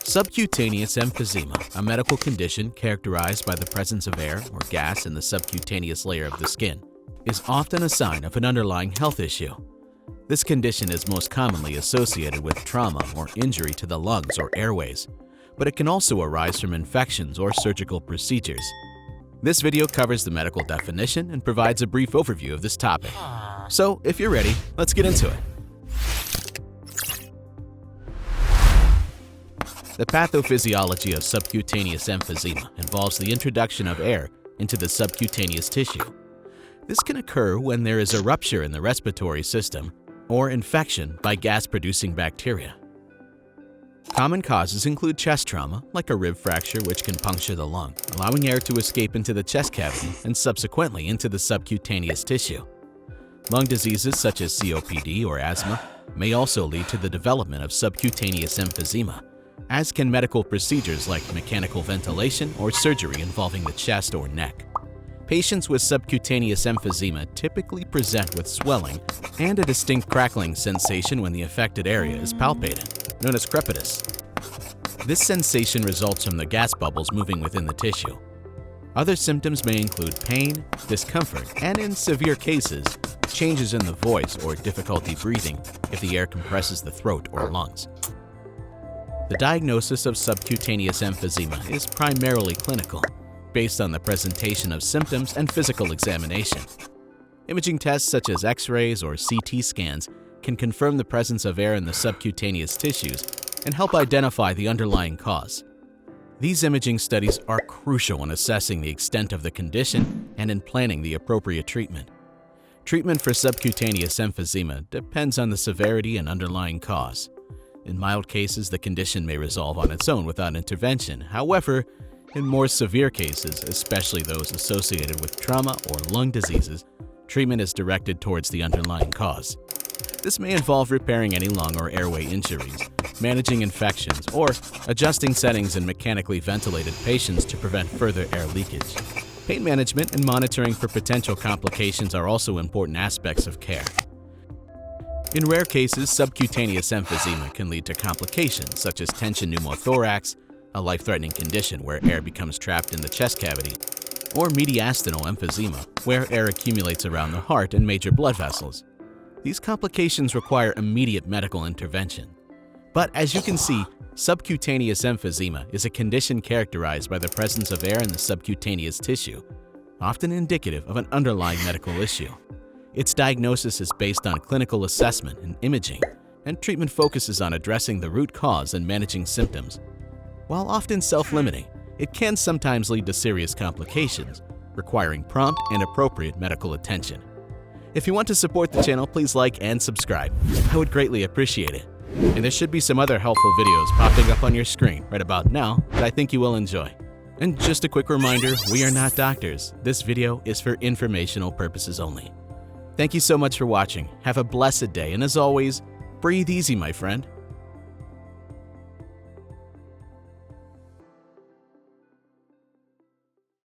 Subcutaneous emphysema, a medical condition characterized by the presence of air or gas in the subcutaneous layer of the skin, is often a sign of an underlying health issue. This condition is most commonly associated with trauma or injury to the lungs or airways, but it can also arise from infections or surgical procedures. This video covers the medical definition and provides a brief overview of this topic. So, if you're ready, let's get into it. The pathophysiology of subcutaneous emphysema involves the introduction of air into the subcutaneous tissue. This can occur when there is a rupture in the respiratory system or infection by gas-producing bacteria. Common causes include chest trauma, like a rib fracture which can puncture the lung, allowing air to escape into the chest cavity and subsequently into the subcutaneous tissue. Lung diseases such as COPD or asthma may also lead to the development of subcutaneous emphysema, as can medical procedures like mechanical ventilation or surgery involving the chest or neck. Patients with subcutaneous emphysema typically present with swelling and a distinct crackling sensation when the affected area is palpated, known as crepitus. This sensation results from the gas bubbles moving within the tissue. Other symptoms may include pain, discomfort, and in severe cases, changes in the voice or difficulty breathing if the air compresses the throat or lungs. The diagnosis of subcutaneous emphysema is primarily clinical, based on the presentation of symptoms and physical examination. Imaging tests such as X-rays or CT scans can confirm the presence of air in the subcutaneous tissues and help identify the underlying cause. These imaging studies are crucial in assessing the extent of the condition and in planning the appropriate treatment. Treatment for subcutaneous emphysema depends on the severity and underlying cause. In mild cases, the condition may resolve on its own without intervention. However, in more severe cases, especially those associated with trauma or lung diseases, treatment is directed towards the underlying cause. This may involve repairing any lung or airway injuries, managing infections, or adjusting settings in mechanically ventilated patients to prevent further air leakage. Pain management and monitoring for potential complications are also important aspects of care. In rare cases, subcutaneous emphysema can lead to complications such as tension pneumothorax, a life-threatening condition where air becomes trapped in the chest cavity, or mediastinal emphysema, where air accumulates around the heart and major blood vessels. These complications require immediate medical intervention. But as you can see, subcutaneous emphysema is a condition characterized by the presence of air in the subcutaneous tissue, often indicative of an underlying medical issue. Its diagnosis is based on clinical assessment and imaging, and treatment focuses on addressing the root cause and managing symptoms. While often self-limiting, it can sometimes lead to serious complications, requiring prompt and appropriate medical attention. If you want to support the channel, please like and subscribe. I would greatly appreciate it. And there should be some other helpful videos popping up on your screen right about now that I think you will enjoy. And just a quick reminder, we are not doctors. This video is for informational purposes only. Thank you so much for watching. Have a blessed day, and as always, breathe easy, my friend.